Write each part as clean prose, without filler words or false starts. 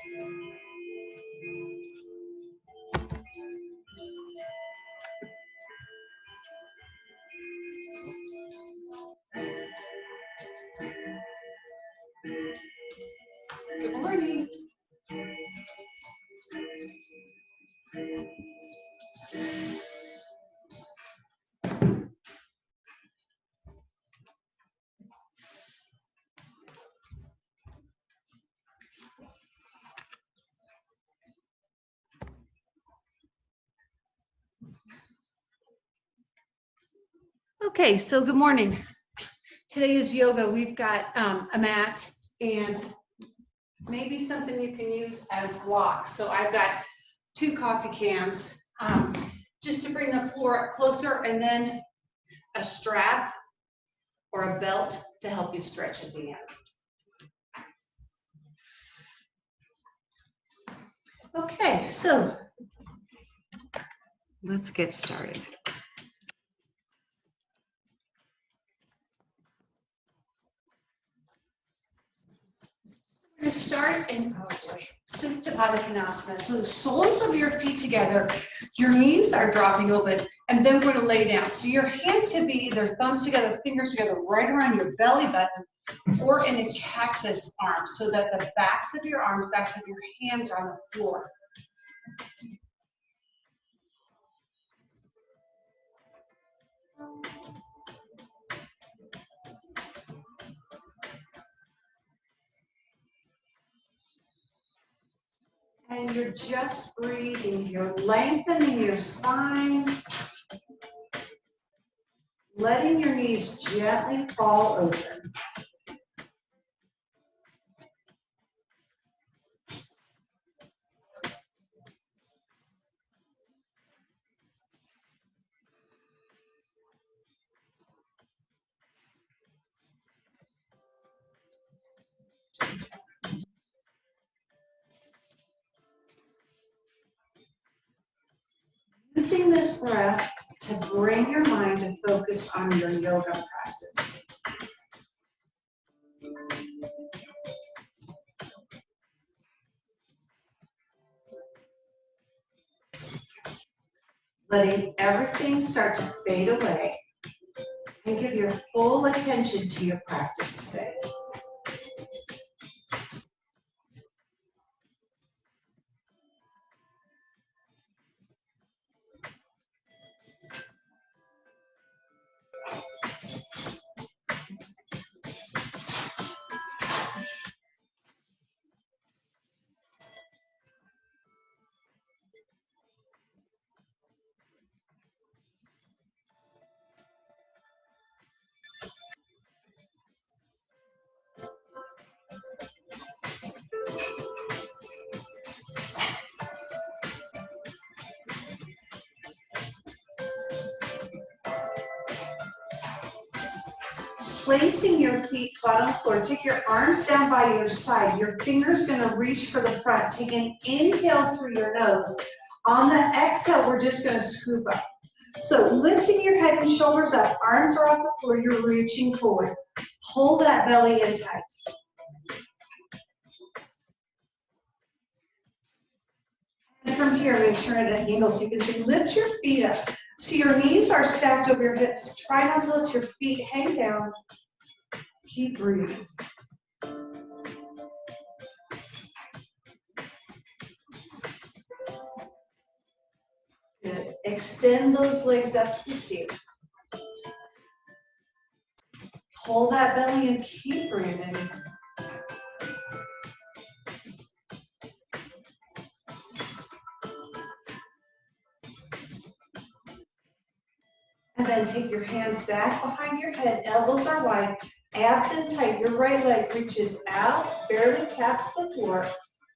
Good morning. Okay, so good morning. Today is yoga. We've got a mat and maybe something you can use as blocks. So I've got 2 coffee cans just to bring the floor up closer, and then a strap or a belt to help you stretch at the end. Okay, so let's get started. We're going to start in Supta Baddha Konasana. So the soles of your feet together, your knees are dropping open, and then we're going to lay down. So your hands can be either thumbs together, fingers together, right around your belly button, or in a cactus arm, so that the backs of your arms, backs of your hands are on the floor. And you're just breathing. You're lengthening your spine, letting your knees gently fall open. Using this breath to bring your mind to focus on your yoga practice. Letting everything start to fade away and give your full attention to your practice today. Placing your feet flat on the floor, take your arms down by your side. Your finger's going to reach for the front. Take an inhale through your nose. On the exhale, we're just going to scoop up. So lifting your head and shoulders up, arms are off the floor, you're reaching forward. Hold that belly in tight. And from here, make sure at an angle so you can lift your feet up. So your knees are stacked over your hips. Try not to let your feet hang down. Keep breathing. Good. Extend those legs up to the ceiling. Hold that belly and keep breathing. And then take your hands back behind your head, elbows are wide, abs in tight. Your right leg reaches out, barely taps the floor,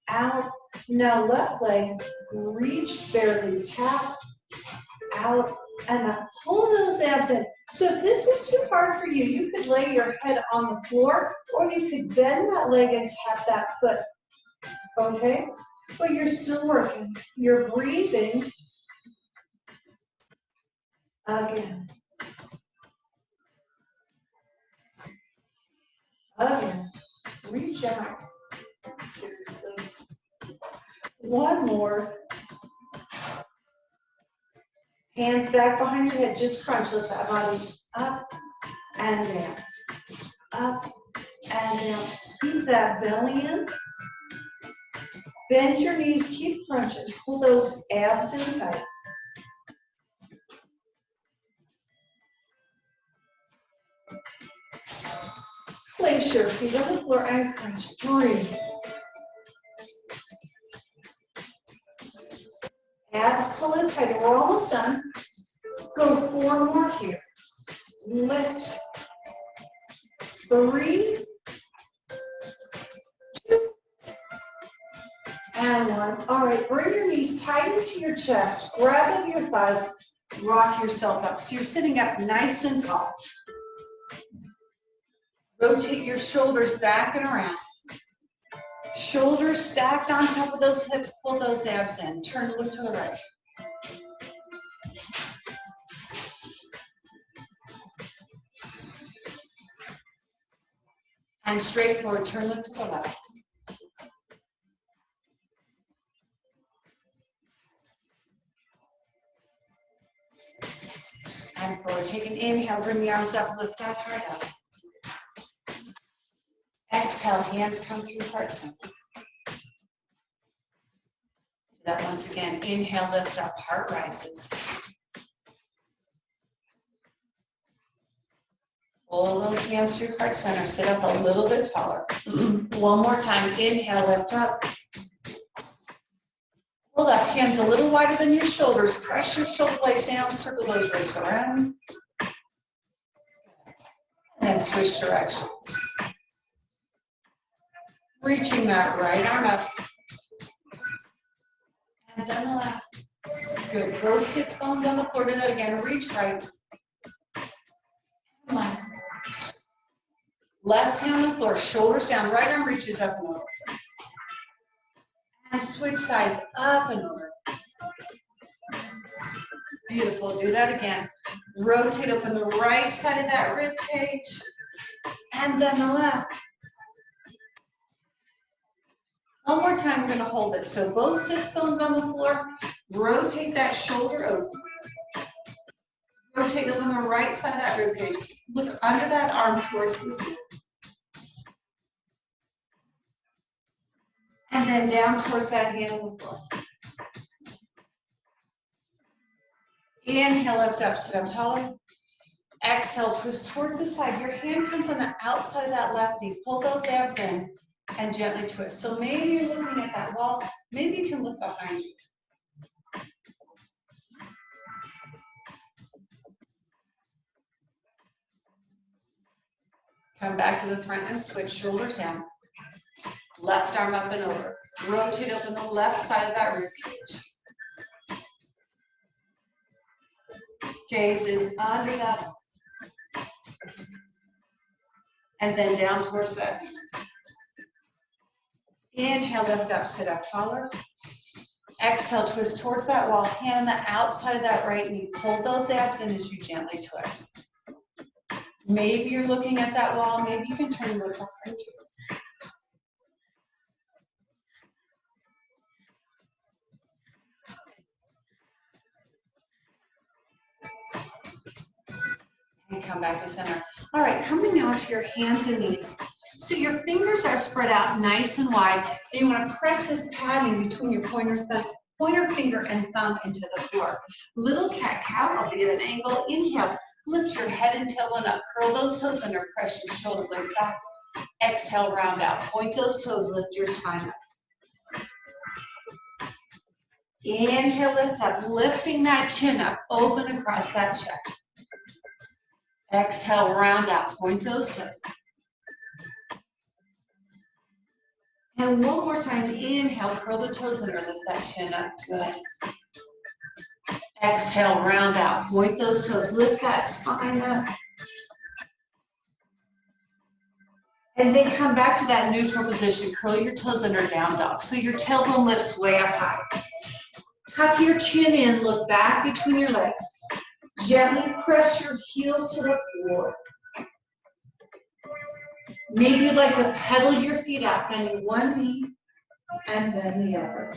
out. Now left leg, reach, barely tap, out, and up. Pull those abs in. So if this is too hard for you, you could lay your head on the floor, or you could bend that leg and tap that foot, okay? But you're still working. You're breathing. Again. Again. Reach out. Seriously. One more. Hands back behind your head, just crunch. Lift that body up and down, up and down. Keep that belly in. Bend your knees, keep crunching. Pull those abs in tight. Place your feet on the floor and crunch. Breathe. Abs pull in tight. We're almost done. Go 4 more here. Lift. 3, 2, and 1. All right, bring your knees tight into your chest. Grab into your thighs. Rock yourself up. So you're sitting up nice and tall. Rotate your shoulders back and around. Shoulders stacked on top of those hips. Pull those abs in. Turn and look to the right. And straight forward. Turn, look to the left. And forward. Take an inhale. Bring the arms up. Lift that heart up. Exhale, hands come through heart center. Do that once again. Inhale, lift up, heart rises. Pull those hands through heart center. Sit up a little bit taller. One more time. Inhale, lift up. Hold up, hands a little wider than your shoulders. Press your shoulder blades down. Circle those wrists around. And then switch directions. Reaching that right arm up. And then the left. Good. Both sits bones on the floor. Do that again. Reach right. And left. Left hand on the floor. Shoulders down. Right arm reaches up and over. And switch sides. Up and over. Beautiful. Do that again. Rotate open the right side of that rib cage. And then the left. One more time, we're going to hold it. So both sits bones on the floor. Rotate that shoulder open. Rotate open the right side of that rib cage. Look under that arm towards the ceiling. And then down towards that hand on the floor. Inhale, lift up, sit up taller. Exhale, twist towards the side. Your hand comes on the outside of that left knee. Pull those abs in. And gently twist. So maybe you're looking at that wall. Maybe you can look behind you. Come back to the front and switch. Shoulders down. Left arm up and over. Rotate open the left side of that rib cage. Gaze is under that. And then down towards that. Inhale, lift up, sit up taller. Exhale, twist towards that wall. Hand on the outside of that right knee. Pull those abs in as you gently twist. Maybe you're looking at that wall. Maybe you can turn and look behind you. And come back to center. All right, coming now to your hands and knees. So your fingers are spread out nice and wide. And you want to press this padding between your pointer finger and thumb into the floor. Little cat-cow, I'll be at an angle. Inhale, lift your head and tailbone up. Curl those toes under, press your shoulder blades back. Exhale, round out. Point those toes, lift your spine up. Inhale, lift up, lifting that chin up, open across that chest. Exhale, round out, point those toes. And one more time, inhale, curl the toes under, lift that chin up, good. Exhale, round out, point those toes, lift that spine up. And then come back to that neutral position, curl your toes under, down dog. So your tailbone lifts way up high. Tuck your chin in, look back between your legs. Gently press your heels to the floor. Maybe you'd like to pedal your feet out, bending one knee and then the other.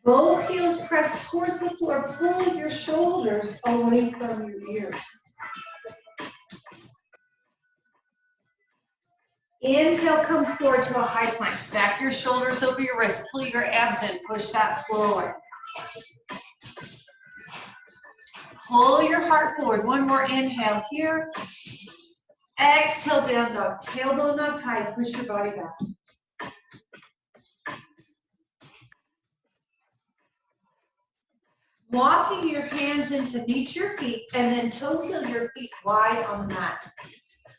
Both heels press towards the floor. Pull your shoulders away from your ears. Inhale, come forward to a high plank. Stack your shoulders over your wrists. Pull your abs in. Push that floor away. Pull your heart forward. One more inhale here. Exhale, down dog. Tailbone up high. Push your body back. Walking your hands in to meet your feet and then toe heel your feet wide on the mat.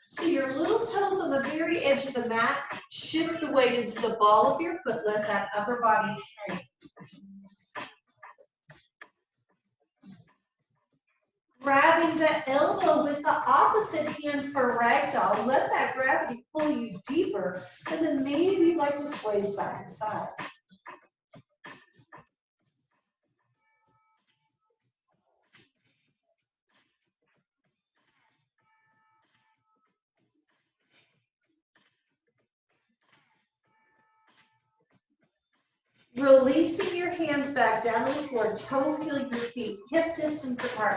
So your little toes on the very edge of the mat, shift the weight into the ball of your foot, let that upper body hang. Grabbing the elbow with the opposite hand for ragdoll, let that gravity pull you deeper, and then maybe you'd like to sway side to side. Releasing your hands back down to the floor, toe heel your feet, hip distance apart.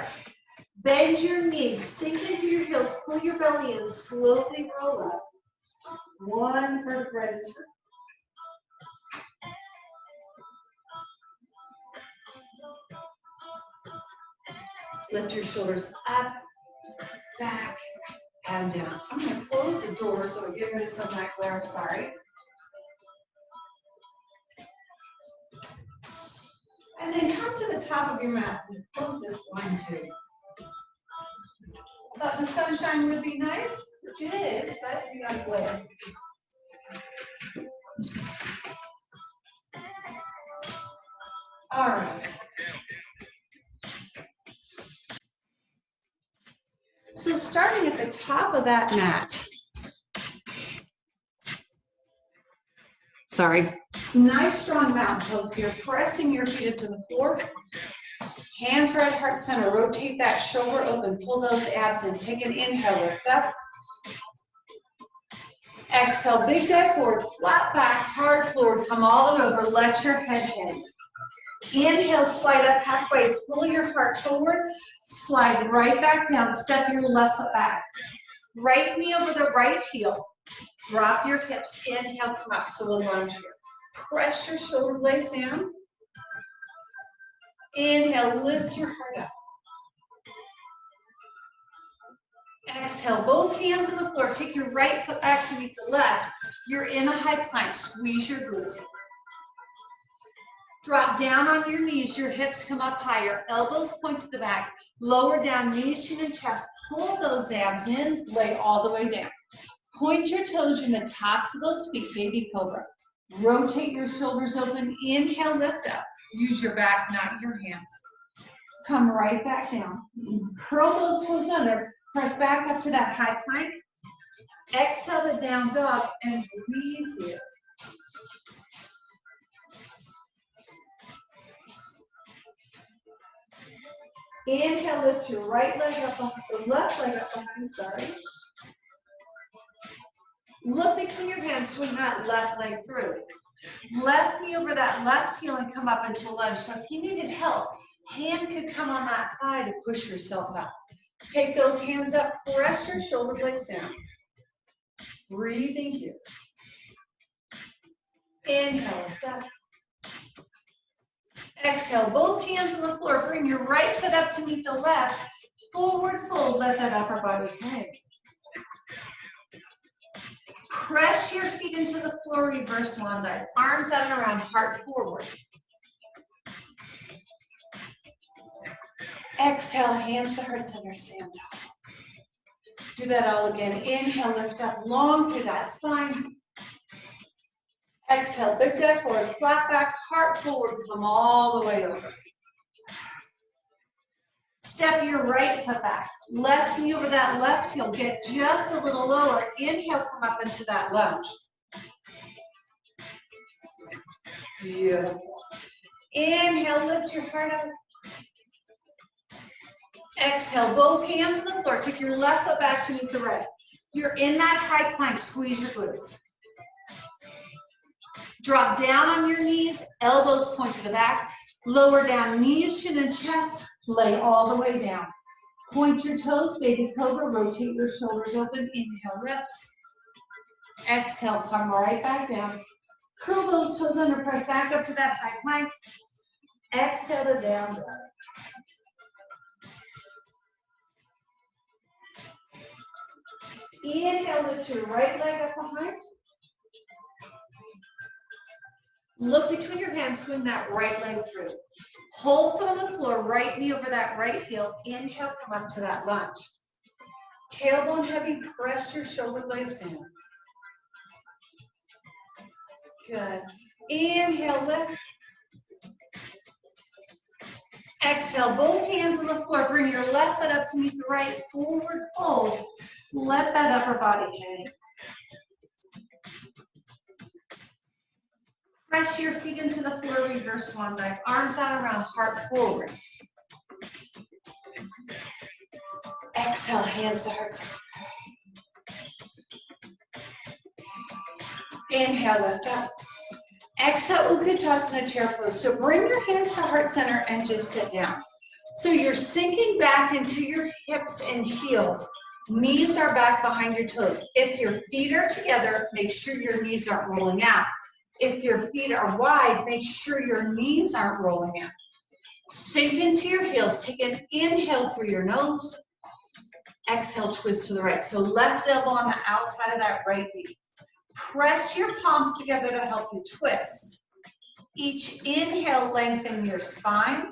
Bend your knees, sink into your heels, pull your belly in, slowly roll up. One vertebra at a time. Lift your shoulders up, back, and down. I'm going to close the door so we get rid of some of that glare, sorry. And then come to the top of your mat and close this blind too. Thought the sunshine would be nice, which it is, but you got glare. All right. So starting at the top of that mat. Sorry. Nice strong mountain pose here, pressing your feet into the floor. Hands right heart center, rotate that shoulder open, pull those abs in. Take an inhale, lift up. Exhale, big dive forward, flat back, hard forward, come all the way over, let your head hang. Inhale, slide up halfway, pull your heart forward, slide right back down, step your left foot back. Right knee over the right heel, drop your hips, inhale, come up, so we'll lunge here. Press your shoulder blades down. Inhale, lift your heart up. Exhale, both hands on the floor. Take your right foot back to meet the left. You're in a high plank. Squeeze your glutes. Drop down on your knees. Your hips come up higher. Elbows point to the back. Lower down, knees, chin, and chest. Pull those abs in. Lay all the way down. Point your toes in the tops of those feet, baby cobra. Rotate your shoulders open. Inhale, lift up. Use your back, not your hands. Come right back down. Curl those toes under. Press back up to that high plank. Exhale to down dog and breathe here. Inhale, lift your right leg up, the left leg up behind, sorry. Look between your hands, swing that left leg through. Left knee over that left heel and come up into lunge. So if you needed help, hand could come on that thigh to push yourself up. Take those hands up, press your shoulder blades down. Breathing here. Inhale, lift up. Exhale, both hands on the floor. Bring your right foot up to meet the left. Forward fold, let that upper body hang. Press your feet into the floor, reverse swan dive. Arms out and around, heart forward. Exhale, hands to heart center, stand tall. Do that all again. Inhale, lift up long through that spine. Exhale, big dive forward, flat back, heart forward, come all the way over. Step your right foot back. Left knee over that left heel. Get just a little lower. Inhale, come up into that lunge. Beautiful. Inhale, lift your heart up. Exhale, both hands on the floor. Take your left foot back to meet the right. You're in that high plank. Squeeze your glutes. Drop down on your knees. Elbows point to the back. Lower down, knees, chin, and chest. Lay all the way down. Point your toes, baby cobra. Rotate your shoulders open. Inhale, lift. Exhale, come right back down. Curl those toes under, press back up to that high plank. Exhale to down dog. Inhale, lift your right leg up behind. Look between your hands, swing that right leg through. Hold foot on the floor, right knee over that right heel. Inhale, come up to that lunge. Tailbone heavy, press your shoulder blades in. Good. Inhale, lift. Exhale, both hands on the floor. Bring your left foot up to meet the right. Forward fold. Let that upper body hang. Press your feet into the floor, reverse swan dive. Arms out around, heart forward. Exhale, hands to heart center. Inhale, lift up. Exhale, Utkatasana chair pose. So bring your hands to heart center and just sit down. So you're sinking back into your hips and heels. Knees are back behind your toes. If your feet are together, make sure your knees aren't rolling out. If your feet are wide, make sure your knees aren't rolling out. Sink into your heels. Take an inhale through your nose. Exhale, twist to the right. So left elbow on the outside of that right knee. Press your palms together to help you twist. Each inhale, lengthen your spine.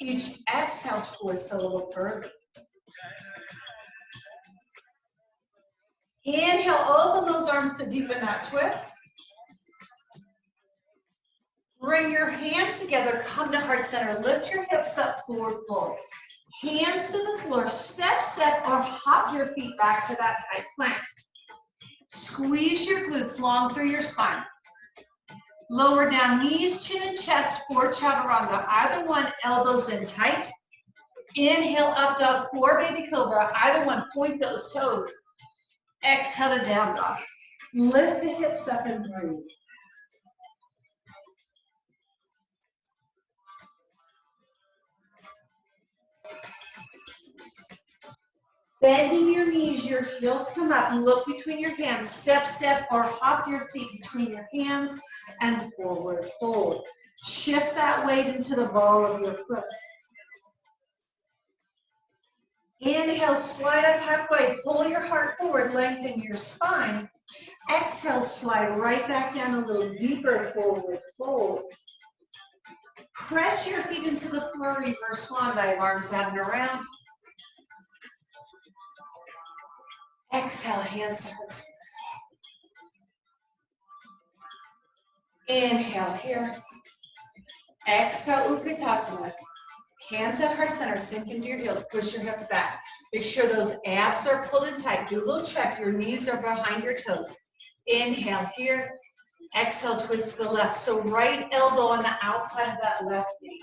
Each exhale, twist a little further. Inhale, open those arms to deepen that twist. Bring your hands together, come to heart center. Lift your hips up, forward fold. Hands to the floor, step, step, or hop your feet back to that high plank. Squeeze your glutes long through your spine. Lower down, knees, chin, and chest for chaturanga. Either one, elbows in tight. Inhale, up dog, or baby cobra. Either one, point those toes. Exhale to down dog. Lift the hips up and breathe. Bending your knees, your heels come up, and look between your hands. Step, step, or hop your feet between your hands and forward fold. Shift that weight into the ball of your foot. Inhale, slide up halfway, pull your heart forward, lengthen your spine. Exhale, slide right back down a little deeper, forward fold. Press your feet into the floor, reverse swan dive, arms out and around. Exhale, hands to heart center. Inhale here. Exhale, Utkatasana. Hands at heart center, sink into your heels, push your hips back. Make sure those abs are pulled in tight. Do a little check, your knees are behind your toes. Inhale here. Exhale, twist to the left. So right elbow on the outside of that left knee.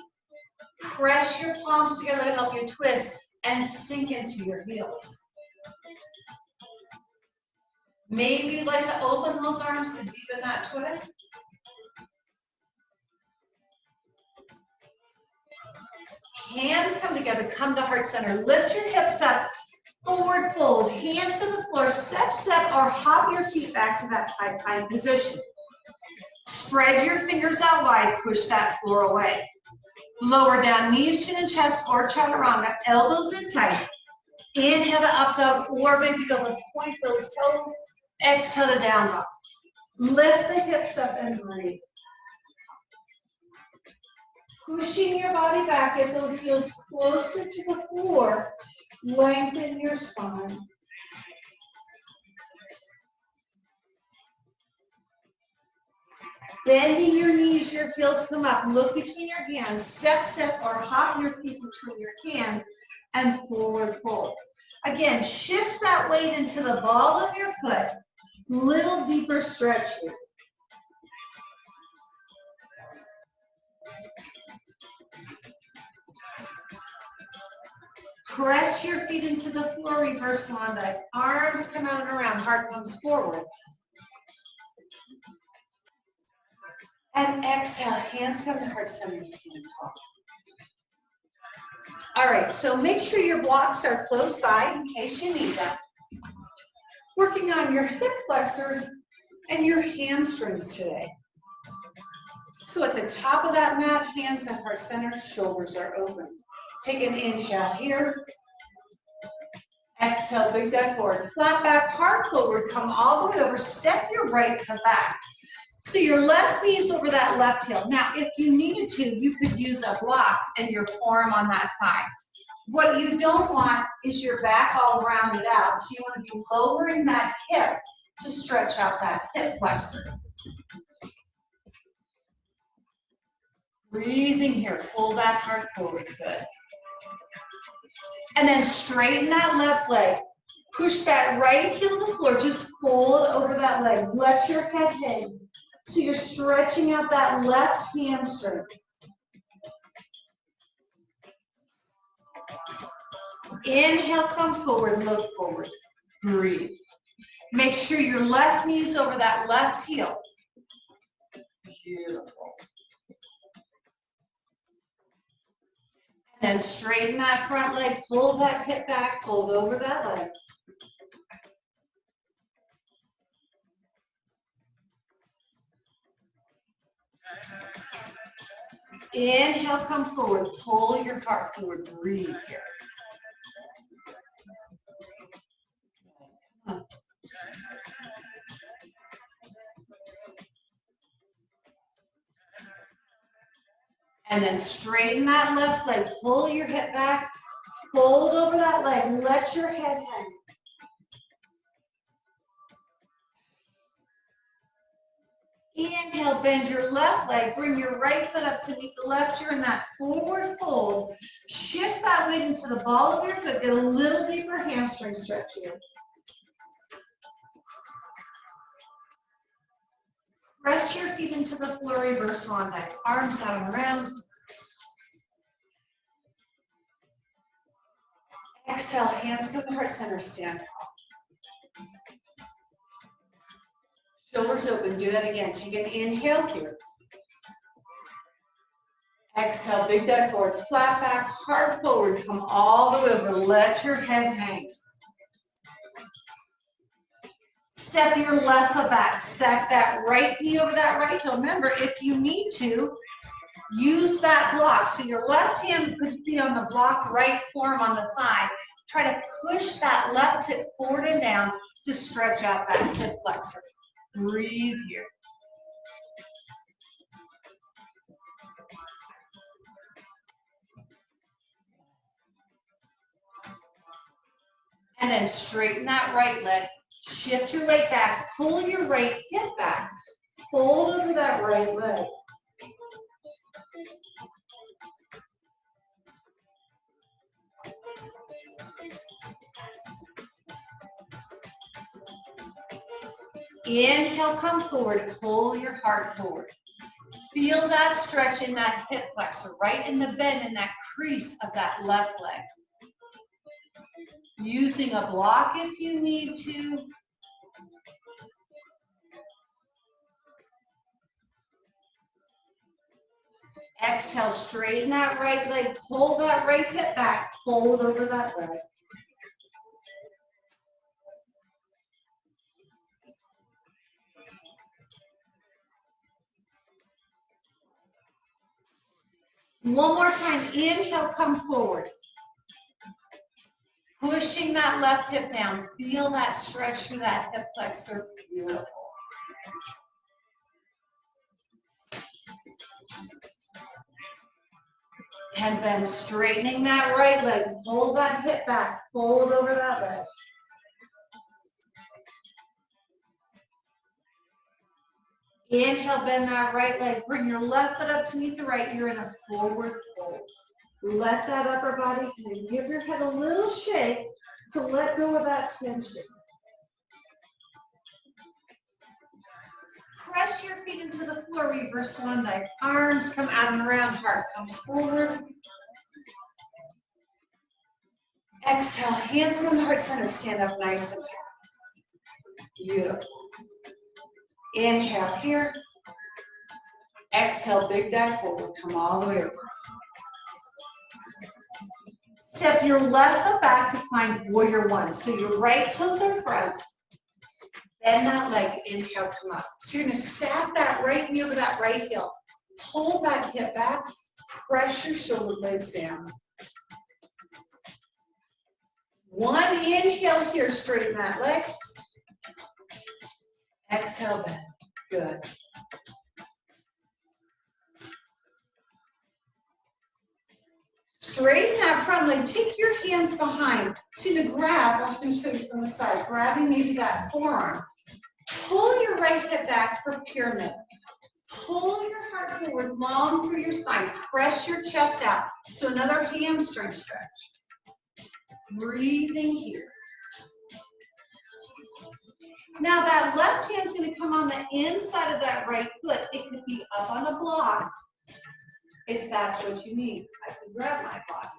Press your palms together to help you twist and sink into your heels. Maybe you'd like to open those arms to deepen that twist. Hands come together, come to heart center. Lift your hips up, forward fold. Hands to the floor, step, step, or hop your feet back to that high plank position. Spread your fingers out wide, push that floor away. Lower down, knees, chin, and chest, or chaturanga, elbows in tight. Inhale to up dog, or baby cobra, point those toes. Exhale to down dog. Lift the hips up and breathe. Pushing your body back, get those heels closer to the floor. Lengthen your spine. Bending your knees, your heels come up. Look between your hands. Step, step, or hop your feet between your hands and forward fold. Again, shift that weight into the ball of your foot. Little deeper stretch here. Press your feet into the floor, reverse swan dive. Arms come out and around, heart comes forward. And exhale, hands come to heart center, stand tall. All right, so make sure your blocks are close by in case you need them. Working on your hip flexors and your hamstrings today. So at the top of that mat, hands at heart center, shoulders are open. Take an inhale here. Exhale, big dive forward. Flat back, heart forward, come all the way over. Step your right foot back. So your left knee is over that left heel. Now, if you needed to, you could use a block and your forearm on that thigh. What you don't want is your back all rounded out. So you want to be lowering that hip to stretch out that hip flexor. Breathing here, pull that heart forward, good. And then straighten that left leg. Push that right heel to the floor, just fold over that leg. Let your head hang. So you're stretching out that left hamstring. Inhale, come forward, look forward. Breathe. Make sure your left knee is over that left heel. Beautiful. And then straighten that front leg, pull that hip back, fold over that leg. Inhale, come forward, pull your heart forward, breathe here. Come on. And then straighten that left leg, pull your hip back, fold over that leg, let your head hang. Inhale, bend your left leg, bring your right foot up to meet the left. You're in that forward fold. Shift that weight into the ball of your foot, get a little deeper hamstring stretch here. Press your feet into the floor, reverse swan dive. Arms out and around. Exhale, hands come to heart center, stand tall. Shoulders open, do that again. Take an inhale here. Exhale, big dive forward, flat back, heart forward, come all the way over, let your head hang. Step your left foot back, stack that right knee over that right heel. Remember, if you need to, use that block. So your left hand could be on the block, right forearm on the thigh. Try to push that left hip forward and down to stretch out that hip flexor. Breathe here. And then straighten that right leg. Shift your weight back. Pull your right hip back. Fold over that right leg. Inhale, come forward. Pull your heart forward. Feel that stretch in that hip flexor, right in the bend in that crease of that left leg. Using a block if you need to. Exhale, straighten that right leg, pull that right hip back, fold over that leg. One more time, inhale, come forward. Pushing that left hip down, feel that stretch through that hip flexor, beautiful. And then straightening that right leg, pull that hip back, fold over that leg. Inhale, bend that right leg, bring your left foot up to meet the right, you're in a forward fold. Let that upper body hang. Give your head a little shake to let go of that tension. Press your feet into the floor, reverse swan dive. Arms come out and around, heart comes forward. Exhale, hands come to heart center, stand up nice and tall. Beautiful. Inhale here. Exhale, big dive forward, come all the way over. Step your left foot back to find warrior one. So your right toes are front. Bend that leg, inhale, come up. So you're gonna stack that right knee over that right heel. Pull that hip back, press your shoulder blades down. One inhale here, straighten that leg. Exhale, bend, good. Straighten that front leg, take your hands behind. See the grab, I'm going to show you from the side, grabbing maybe that forearm. Pull your right hip back for pyramid. Pull your heart forward, long through your spine. Press your chest out. So another hamstring stretch. Breathing here. Now that left hand's going to come on the inside of that right foot. It could be up on a block if that's what you need. I can grab my block.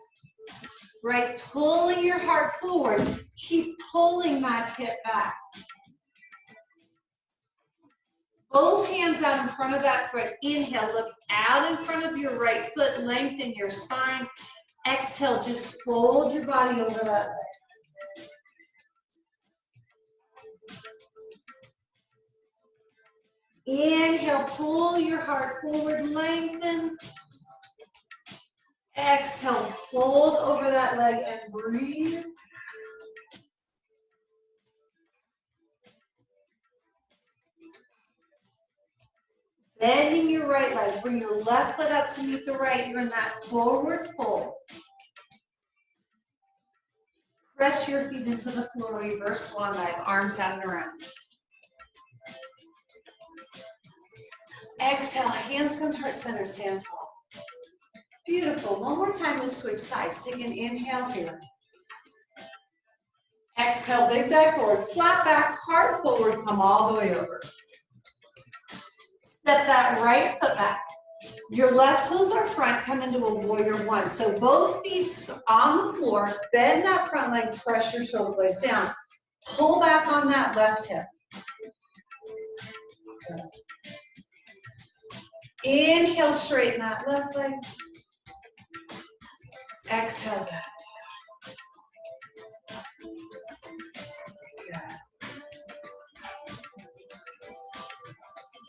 Right, pulling your heart forward. Keep pulling that hip back. Both hands out in front of that foot. Inhale, look out in front of your right foot, lengthen your spine. Exhale, just fold your body over that leg. Inhale, pull your heart forward, lengthen. Exhale, fold over that leg and breathe. Bending your right leg, bring your left foot up to meet the right. You're in that forward fold. Press your feet into the floor, reverse swan dive, arms out and around. Exhale, hands come to heart center, stand tall. Beautiful. One more time, we'll switch sides. Take an inhale here. Exhale, big dive forward, flat back, heart forward, come all the way over. Step that right foot back. Your left toes are front, come into a warrior one. So both feet on the floor, bend that front leg, press your shoulder blades down. Pull back on that left hip. Good. Inhale, straighten that left leg. Exhale, back.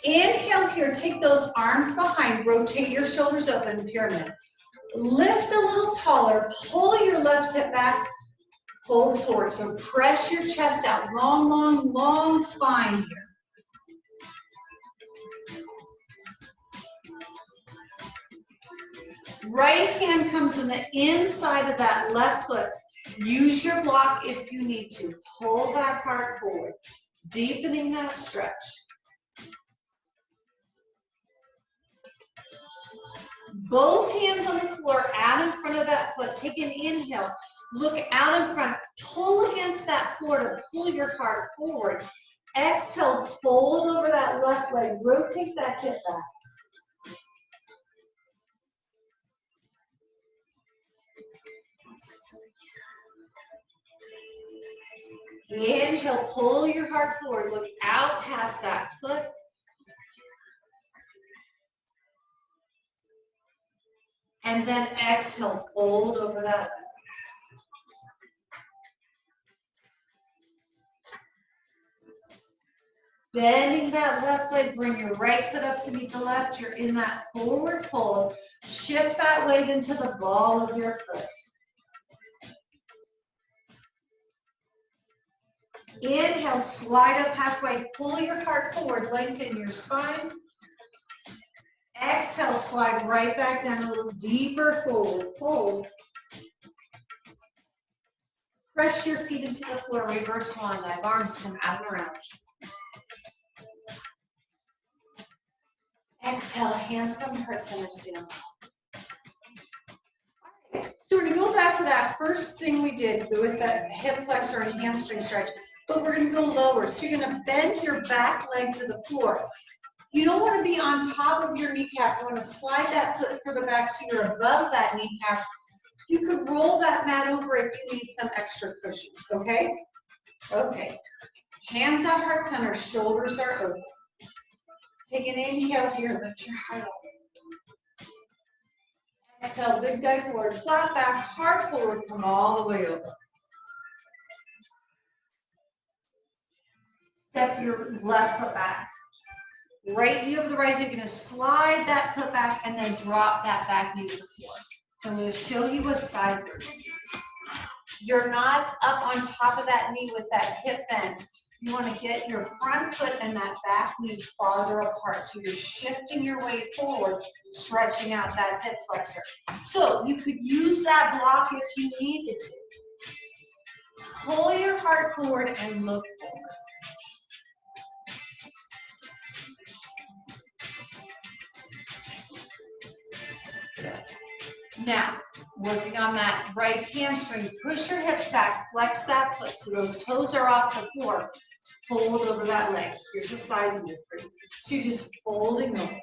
Inhale here, take those arms behind, rotate your shoulders open, pyramid. Lift a little taller, pull your left hip back, fold forward. So press your chest out, long, long, long spine here. Right hand comes on the inside of that left foot. Use your block if you need to. Pull that heart forward, deepening that stretch. Both hands on the floor, out in front of that foot. Take an inhale. Look out in front. Pull against that floor to pull your heart forward. Exhale, fold over that left leg. Rotate that hip back. Inhale, pull your heart forward. Look out past that foot. And then exhale, fold over that leg. Bending that left leg, bring your right foot up to meet the left. You're in that forward fold. Shift that weight into the ball of your foot. Inhale, slide up halfway. Pull your heart forward, lengthen your spine. Exhale, slide right back down a little deeper forward fold. Press your feet into the floor, reverse swan dive. Arms come out and around. Exhale, hands come to heart center, stand. So we're going to go back to that first thing we did with that hip flexor and hamstring stretch, but we're going to go lower. So you're going to bend your back leg to the floor. You don't want to be on top of your kneecap. You want to slide that foot further back so you're above that kneecap. You could roll that mat over if you need some extra cushion, okay? Okay. Hands at heart center, shoulders are open. Take an inhale here, lift your heart up. Exhale, big dive forward, flat back, heart forward, come all the way over. Step your left foot back. Right knee over the right hip, you're gonna slide that foot back and then drop that back knee to the floor. So I'm gonna show you a side version. You're not up on top of that knee with that hip bend. You wanna get your front foot and that back knee farther apart. So you're shifting your weight forward, stretching out that hip flexor. So you could use that block if you needed to. Pull your heart forward and look forward. Good. Now, working on that right hamstring, push your hips back, flex that foot so those toes are off the floor. Fold over that leg. Here's a side view for you. So you're just folding over.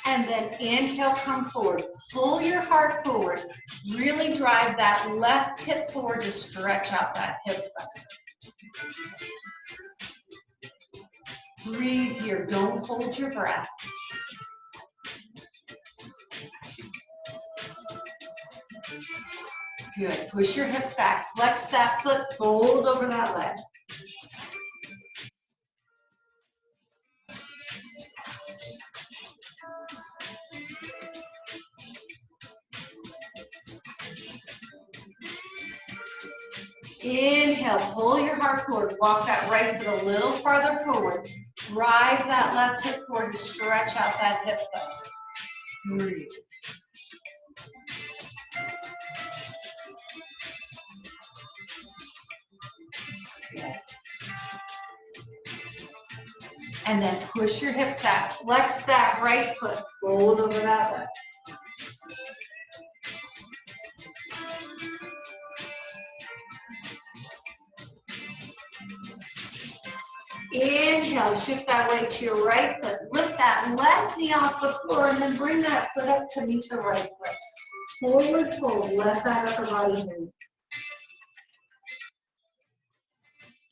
And then inhale, come forward. Pull your heart forward. Really drive that left hip forward to stretch out that hip flexor. Breathe here. Don't hold your breath. Good. Push your hips back. Flex that foot. Fold over that leg. Inhale, pull your heart forward. Walk that right foot a little farther forward. Drive that left hip forward to stretch out that hip flexor. Breathe. Good. And then push your hips back. Flex that right foot. Fold over that leg. Inhale, shift that weight to your right foot. Lift that left knee off the floor and then bring that foot up to meet the right foot. Forward fold, let that upper body move.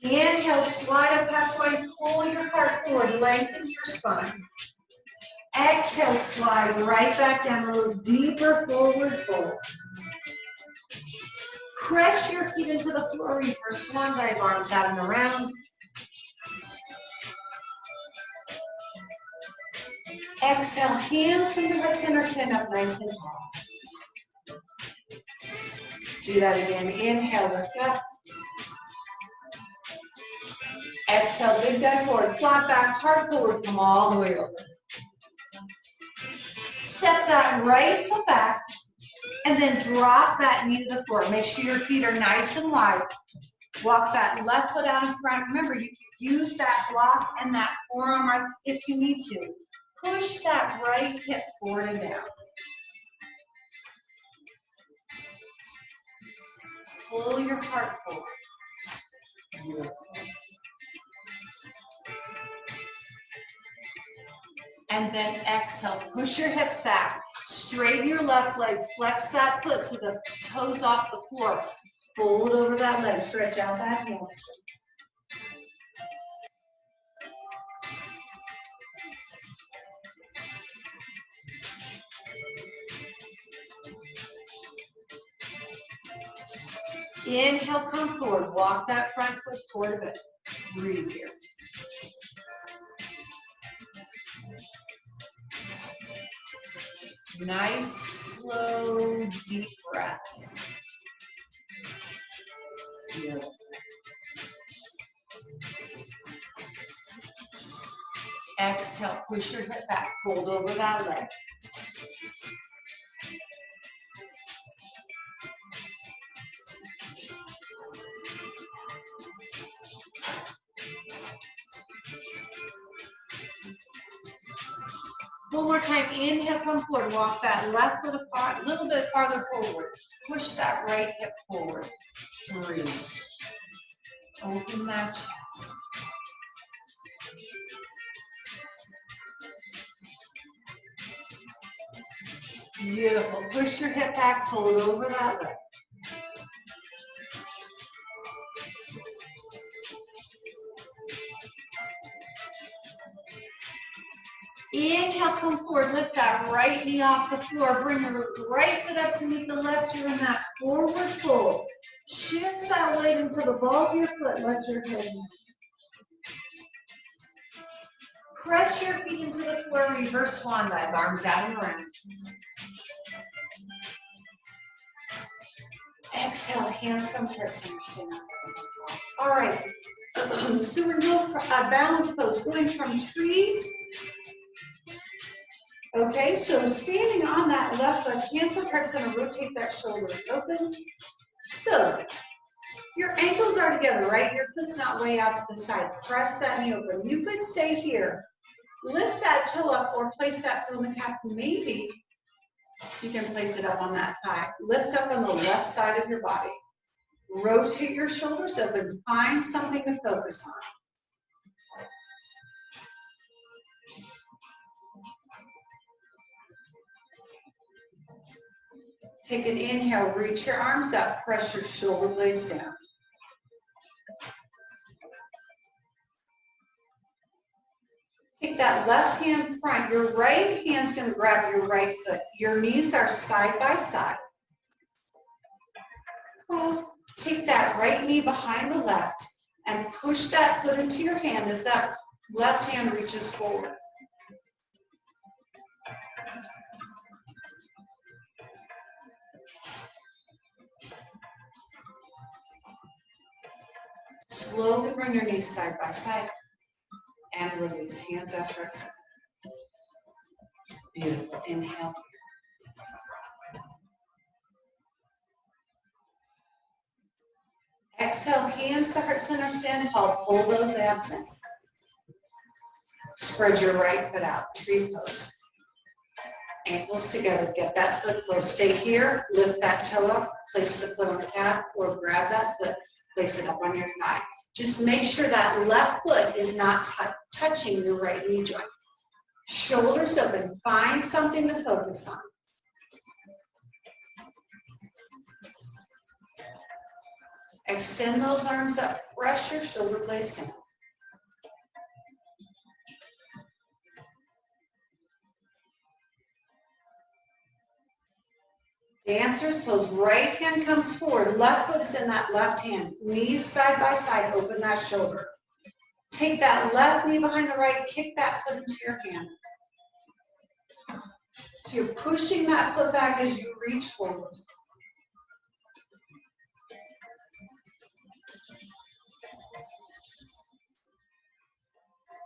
Inhale, slide up halfway, pull your heart forward, lengthen your spine. Exhale, slide right back down, a little deeper forward fold. Press your feet into the floor, reverse swan dive, arms out and around. Exhale, hands from the heart center, stand up nice and tall. Do that again. Inhale, lift up. Exhale, big dive forward, flat back, heart forward, come all the way over. Step that right foot back, and then drop that knee to the floor. Make sure your feet are nice and wide. Walk that left foot out in front. Remember, you can use that block and that forearm if you need to. Push that right hip forward and down. Pull your heart forward. Beautiful. And then exhale, push your hips back. Straighten your left leg, flex that foot so the toes off the floor. Fold over that leg, stretch out that hamstring. Inhale, come forward. Walk that front foot forward a bit. Breathe here. Nice, slow, deep breaths. Beautiful. Exhale, push your hip back, fold over that leg. One more time, inhale, come forward. Walk that left foot a little bit farther forward. Push that right hip forward. Breathe. Open that chest. Beautiful. Push your hip back, fold over that leg. Inhale, come forward, lift that right knee off the floor. Bring your right foot up to meet the left. You're in that forward fold. Shift that weight into the ball of your foot. Let your head down. Press your feet into the floor. Reverse swan dive. Arms out and around. Exhale, hands come first. All right. So we're going for a balance pose, going from tree. Okay, so standing on that left foot, hands up, heart center, rotate that shoulder open. So your ankles are together, right? Your foot's not way out to the side. Press that knee open. You could stay here. Lift that toe up or place that foot on the calf. Maybe you can place it up on that thigh. Lift up on the left side of your body. Rotate your shoulders open. Find something to focus on. Take an inhale, reach your arms up, press your shoulder blades down. Take that left hand front, your right hand's gonna grab your right foot. Your knees are side by side. Take that right knee behind the left and push that foot into your hand as that left hand reaches forward. Slowly bring your knees side by side and release. Hands at heart center. Beautiful. Inhale. Exhale, hands to heart center, stand tall. Pull those abs in. Spread your right foot out. Tree pose. Ankles together. Get that foot close. Stay here. Lift that toe up. Place the foot on the calf or grab that foot. Place it up on your thigh. Just make sure that left foot is not touching your right knee joint. Shoulders open. Find something to focus on. Extend those arms up. Press your shoulder blades down. Dancer's pose. Right hand comes forward. Left foot is in that left hand. Knees side by side. Open that shoulder. Take that left knee behind the right. Kick that foot into your hand. So you're pushing that foot back as you reach forward.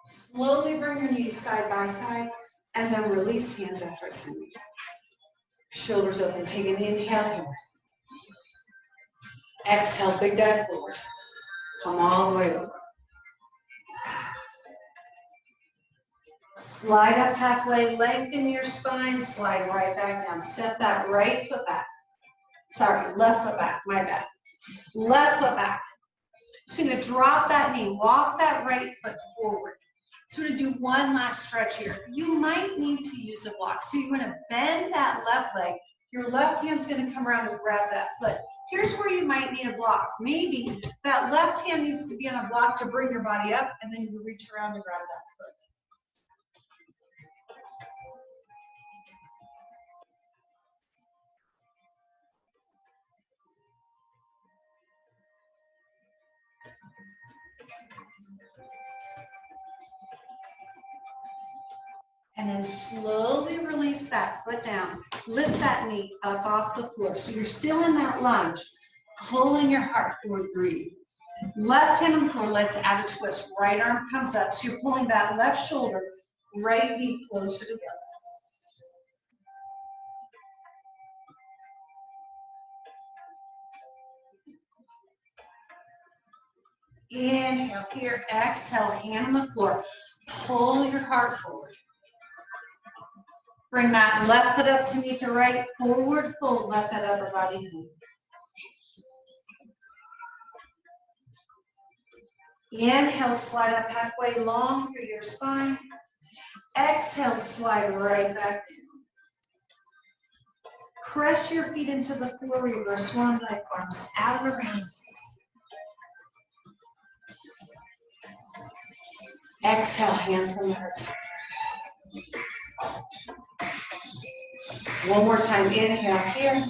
Slowly bring your knees side by side and then release, hands at heart center. Shoulders open. Take an inhale here. Exhale, big dive forward. Come all the way over. Slide up halfway, lengthen your spine, slide right back down. Step that right foot back. Sorry, left foot back, my bad. Left foot back. So you're gonna drop that knee, walk that right foot forward. So we're gonna do one last stretch here. You might need to use a block. So you're gonna bend that left leg. Your left hand's gonna come around and grab that foot. Here's where you might need a block. Maybe that left hand needs to be on a block to bring your body up, and then you reach around and grab that foot. And then slowly release that foot down. Lift that knee up off the floor. So you're still in that lunge, pulling your heart forward, breathe. Left hand on the floor, let's add a twist. Right arm comes up. So you're pulling that left shoulder, right knee closer together. Inhale here, exhale, hand on the floor. Pull your heart forward. Bring that left foot up to meet the right, forward fold, let that upper body move. Inhale, slide up halfway long through your spine. Exhale, slide right back down. Press your feet into the floor, reverse swan dive, arms out and around. Exhale, hands from the heart. One more time, inhale here.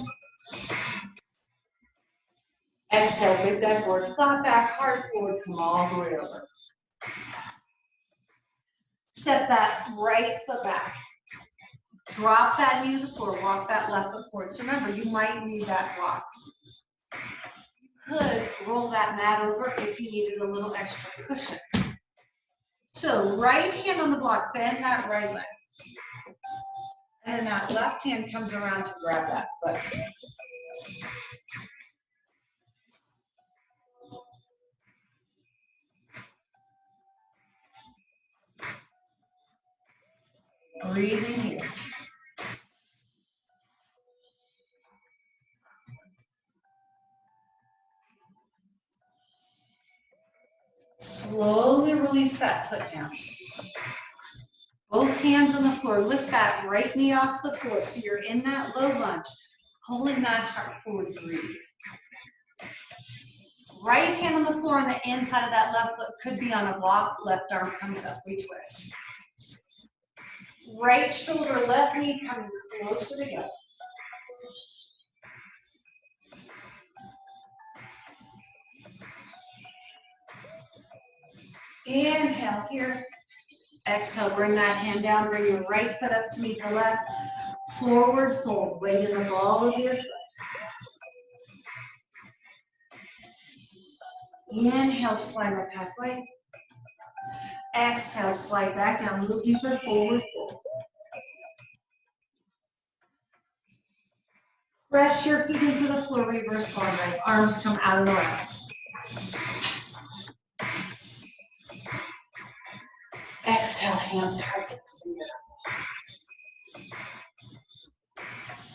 Exhale, big dive forward, flat back, heart forward, come all the way over. Step that right foot back. Drop that knee to the floor, walk that left foot forward. So remember, you might need that block. You could roll that mat over if you needed a little extra cushion. So right hand on the block, bend that right leg. And that left hand comes around to grab that foot. Breathe in here. Slowly release that foot down. Both hands on the floor. Lift that right knee off the floor so you're in that low lunge, holding that heart forward. Breathe. Right hand on the floor on the inside of that left foot could be on a block. Left arm comes up. We twist. Right shoulder, left knee coming closer together. Inhale here. Exhale, bring that hand down. Bring your right foot up to meet the left. Forward fold. Weight in the ball of your foot. Inhale, slide up halfway. Exhale, slide back down a little deeper. Forward fold. Press your feet into the floor. Reverse forward. Right. Arms come out of the lap. Exhale, hands to hearts.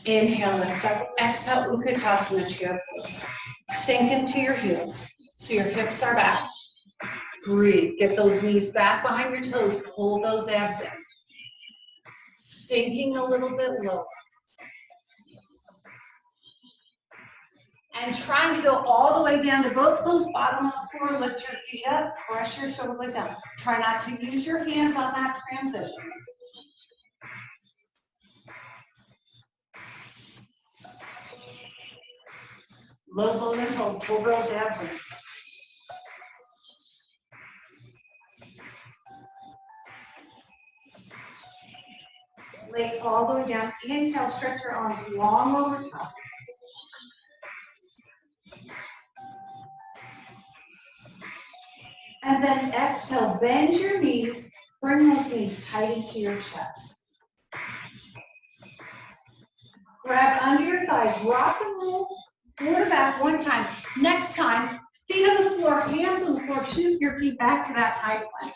Inhale, lift up. Exhale, Utkatasana, chair pose. Sink into your heels so your hips are back. Breathe. Get those knees back behind your toes. Pull those abs in. Sinking a little bit lower. And trying to go all the way down to both toes, bottom of the floor. Lift your feet up. Press your shoulder blades down. Try not to use your hands on that transition. Low blow and hold. Pull those abs in. Lay all the way down. Inhale, stretch your arms long over top. And then exhale, bend your knees. Bring those knees tight into your chest. Grab under your thighs. Rock and roll forward to back one time. Next time, feet on the floor, hands on the floor. Shoot your feet back to that high plank.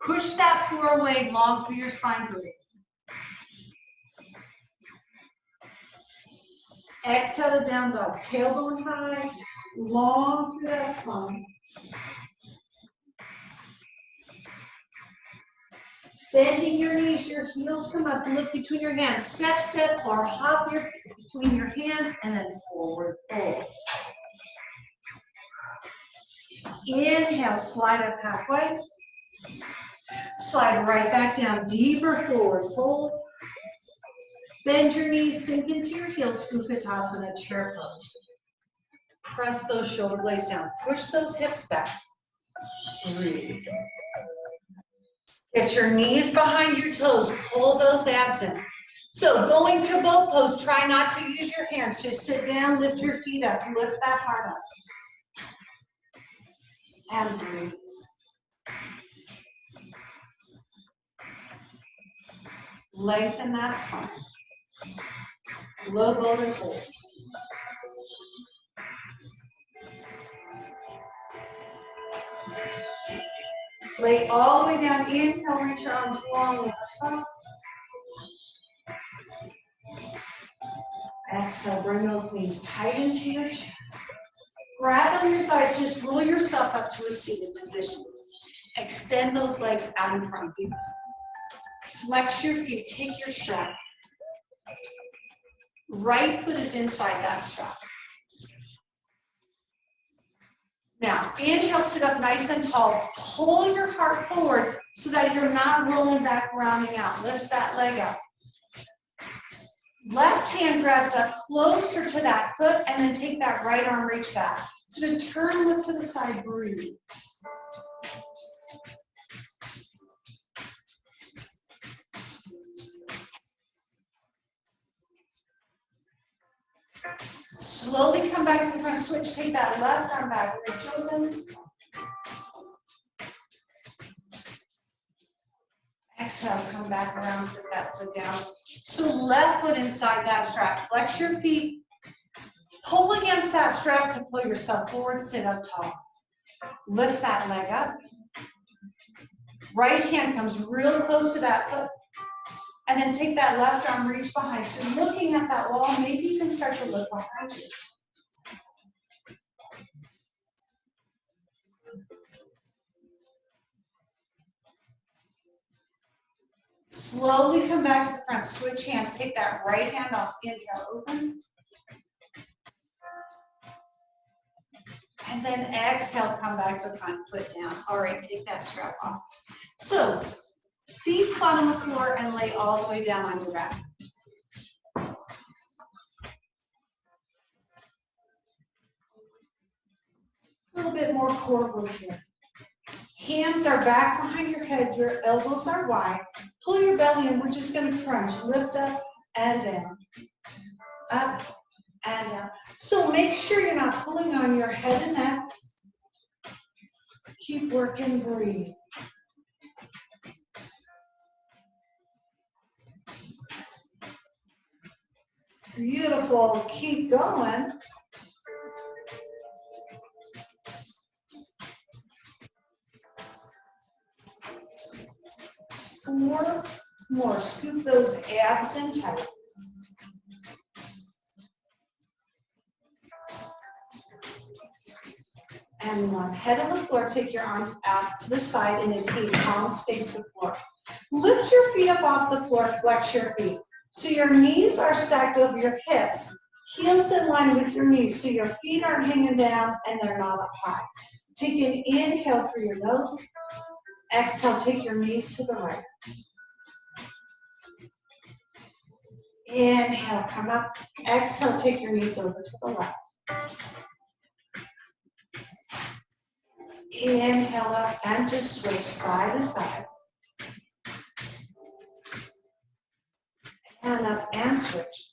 Push that floor away long through your spine. Breathe. Exhale to down dog. Tailbone high, long through that spine. Bending your knees, your heels come up, look between your hands. Step, step, or hop your feet between your hands, and then forward fold. Inhale, slide up halfway. Slide right back down, deeper forward fold. Bend your knees, sink into your heels, Utkatasana, chair pose. Press those shoulder blades down. Push those hips back. Breathe. Get your knees behind your toes. Pull those abs in. So going through both pose, try not to use your hands. Just sit down, lift your feet up, lift that heart up. And breathe. Lengthen that spine. Low bow and hold. Lay all the way down. Inhale, reach your arms long over top. Exhale, bring those knees tight into your chest. Grab on your thighs, just roll yourself up to a seated position. Extend those legs out in front of you. Flex your feet, take your strap. Right foot is inside that strap. Now, inhale, sit up nice and tall. Pull your heart forward. so that you're not rolling back, rounding out. Lift that leg up. Left hand grabs up closer to that foot, and then take that right arm, reach back. So to turn, look to the side, breathe. Slowly come back to the front, switch, take that left arm back, reach open. Exhale, come back around, put that foot down. So left foot inside that strap, flex your feet, pull against that strap to pull yourself forward, sit up tall. Lift that leg up. Right hand comes real close to that foot. And then take that left arm, reach behind. So looking at that wall, maybe you can start to look behind you. Slowly come back to the front, switch hands, take that right hand off, inhale, open. And then exhale, come back to the front, foot down. All right, take that strap off. So, feet flat on the floor and lay all the way down on your back. A little bit more core work here. Hands are back behind your head, your elbows are wide. Pull your belly in, we're just gonna crunch. Lift up and down. Up and down. So make sure you're not pulling on your head and neck. Keep working, breathe. Beautiful, keep going. Four more, scoop those abs in tight. And one, head on the floor, take your arms out to the side in a T, palms face the floor. Lift your feet up off the floor, flex your feet. So your knees are stacked over your hips, heels in line with your knees, so your feet aren't hanging down and they're not up high. Take an inhale through your nose, exhale, take your knees to the right. Inhale, come up, exhale, take your knees over to the left. Inhale up and just switch side to side. And up and switch.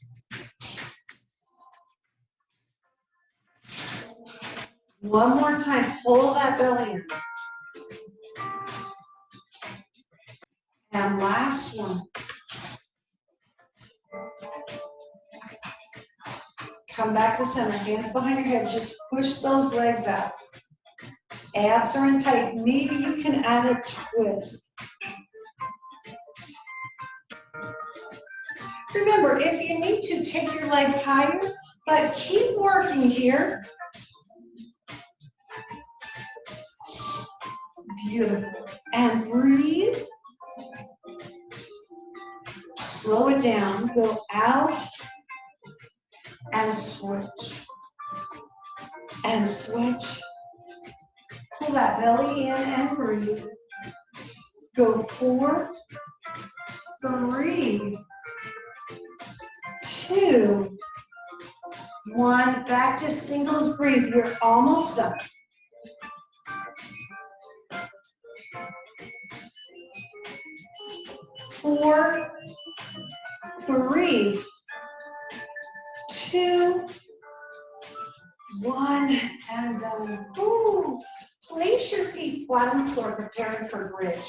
One more time, pull that belly in. And last one. Come back to center, hands behind your head, just push those legs out. Abs are in tight, maybe you can add a twist. Remember, if you need to, take your legs higher, but keep working here. Beautiful. And breathe. Slow it down, go out and switch. And switch. Pull that belly in and breathe. Go 4, 3, 2, 1. Back to singles, breathe. You're almost done. Four, 3, 2, 1, and done. Ooh. Place your feet flat on the floor, preparing for bridge.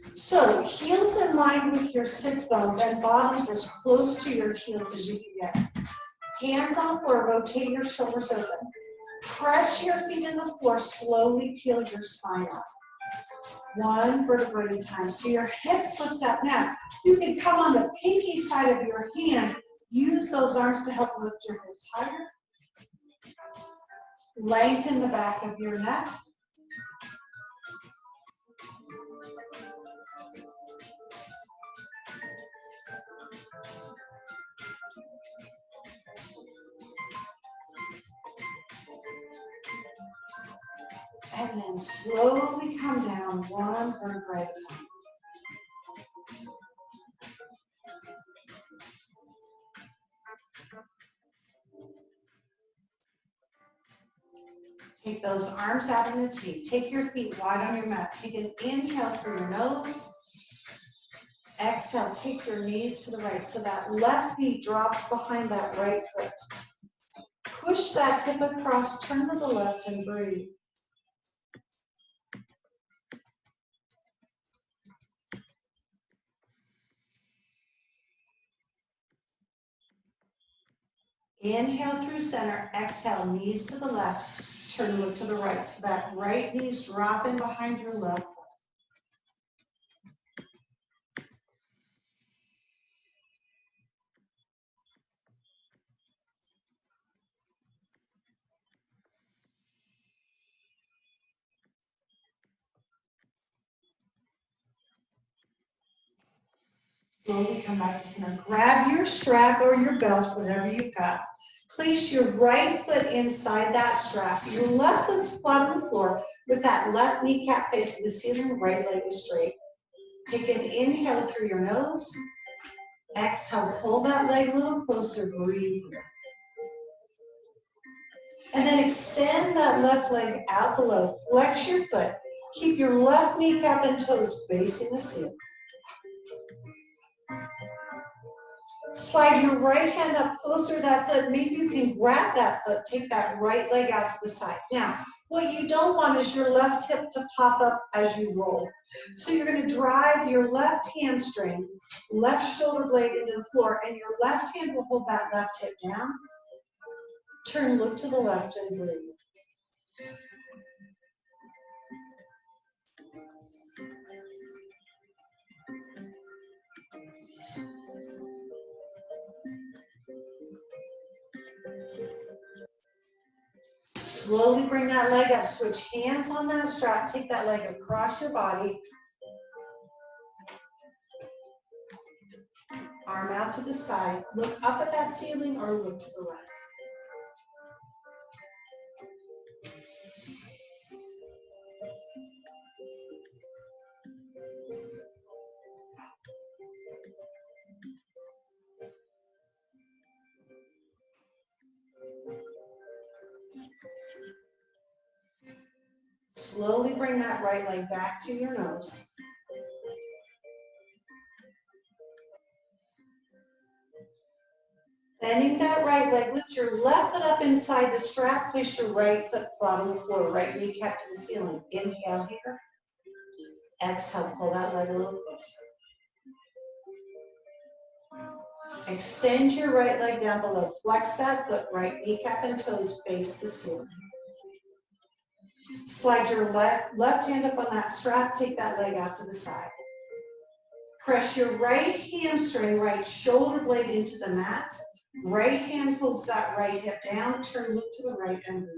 So heels in line with your sits bones and bottoms as close to your heels as you can get. Hands on the floor, rotate your shoulders open. Press your feet in the floor, slowly peel your spine up. One vertebra at a time. So your hips lift up. Now, you can come on the pinky side of your hand. Use those arms to help lift your hips higher. Lengthen the back of your neck. And then slowly come down one vertebrae at a time. Take those arms out in the T. Take your feet wide on your mat. Take an inhale through your nose. Exhale, take your knees to the right. So that left knee drops behind that right foot. Push that hip across, turn to the left and breathe. Inhale through center, exhale, knees to the left, turn look to the right. So that right knee's dropping behind your left foot. Slowly come back to center. Grab your strap or your belt, whatever you've got. Place your right foot inside that strap. Your left foot's flat on the floor with that left kneecap facing the ceiling, right leg is straight. Take an inhale through your nose. Exhale, pull that leg a little closer, breathe here. And then extend that left leg out below. Flex your foot. Keep your left kneecap and toes facing the ceiling. Slide your right hand up closer to that foot. Maybe you can grab that foot, take that right leg out to the side. Now, what you don't want is your left hip to pop up as you roll. So you're going to drive your left hamstring, left shoulder blade into the floor, and your left hand will hold that left hip down. Turn, look to the left and breathe. Slowly bring that leg up. Switch hands on that strap. Take that leg across your body. Arm out to the side. Look up at that ceiling or look to the right. Slowly bring that right leg back to your nose. Bending that right leg, lift your left foot up inside the strap, place your right foot flat on the floor, right kneecap to the ceiling. Inhale here. Exhale, pull that leg a little closer. Extend your right leg down below. Flex that foot, right kneecap and toes face the ceiling. Slide your left hand up on that strap, take that leg out to the side. Press your right hamstring, right shoulder blade into the mat. Right hand holds that right hip down, turn, look to the right and breathe.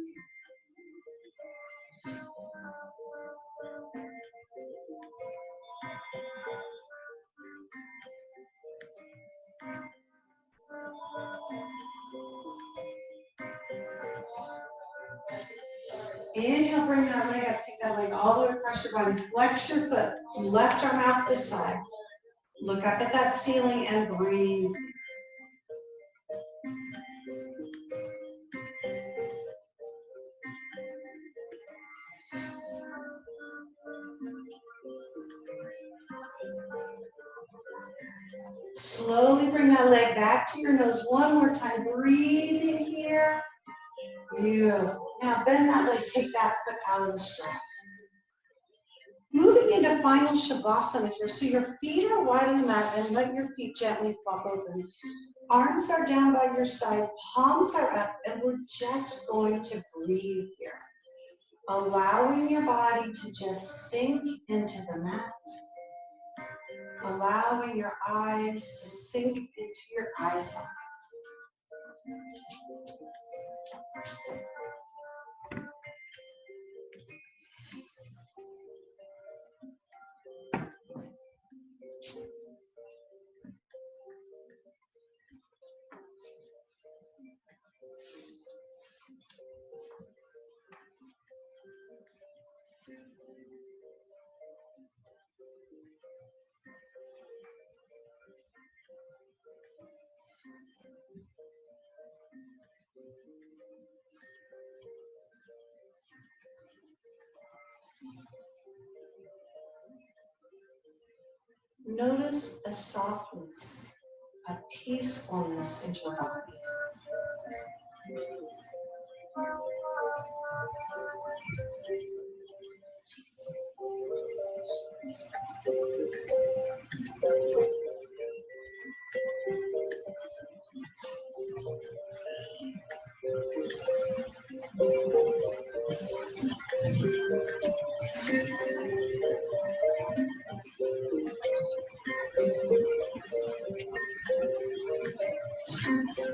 Inhale, bring that leg up, take that leg all the way across your body. Flex your foot, left arm out to the side. Look up at that ceiling and breathe. Slowly bring that leg back to your nose one more time. Breathe in here. Beautiful. Now bend that leg, take that foot out of the strap. Moving into final Shavasana here. So your feet are wide on the mat and let your feet gently flop open. Arms are down by your side, palms are up, and we're just going to breathe here. Allowing your body to just sink into the mat. Allowing your eyes to sink into your eye sockets. Notice a softness, a peacefulness in your body.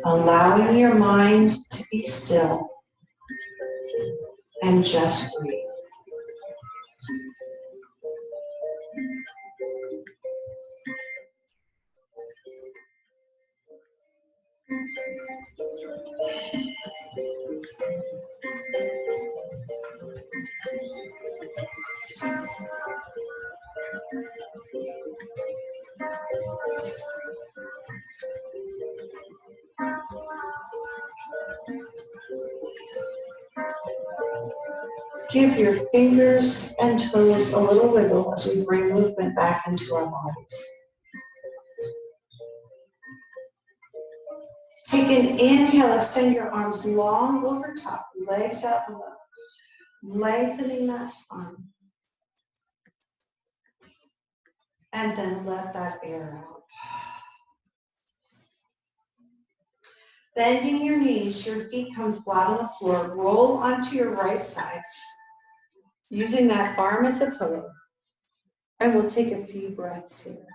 Allowing your mind to be still and just breathe. Give your fingers and toes a little wiggle as we bring movement back into our bodies. Take an inhale, extend your arms long over top, legs out below, lengthening that spine. And then let that air out. Bending your knees, your feet come flat on the floor, roll onto your right side, using that arm as a pillow. And we'll take a few breaths here.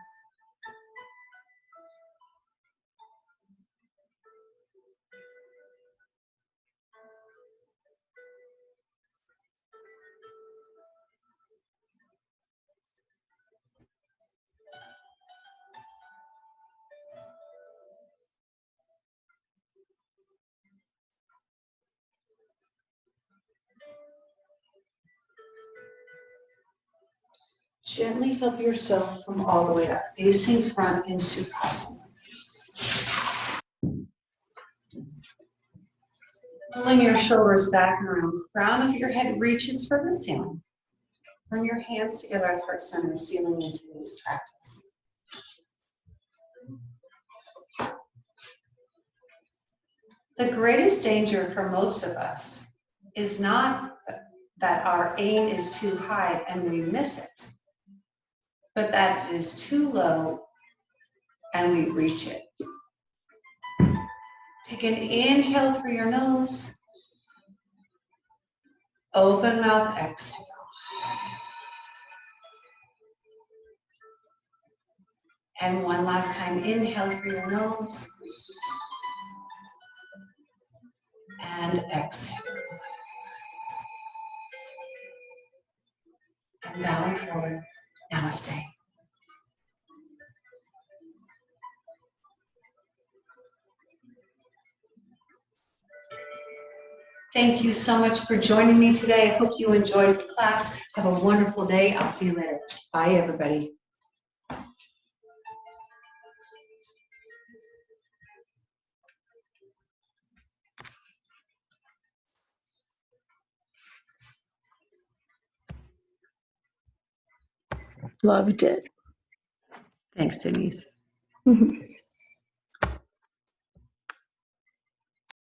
Gently help yourself come all the way up, facing front in Sukhasana. Pulling your shoulders back and around, crown of your head reaches for the ceiling. Bring your hands together at heart center, sealing into today's practice. The greatest danger for most of us is not that our aim is too high and we miss it, but that it is too low and we reach it. Take an inhale through your nose. Open mouth, exhale. And one last time, inhale through your nose. And exhale. And bowing forward. Namaste. Thank you so much for joining me today. I hope you enjoyed the class. Have a wonderful day. I'll see you later. Bye, everybody. Loved it. Thanks, Denise.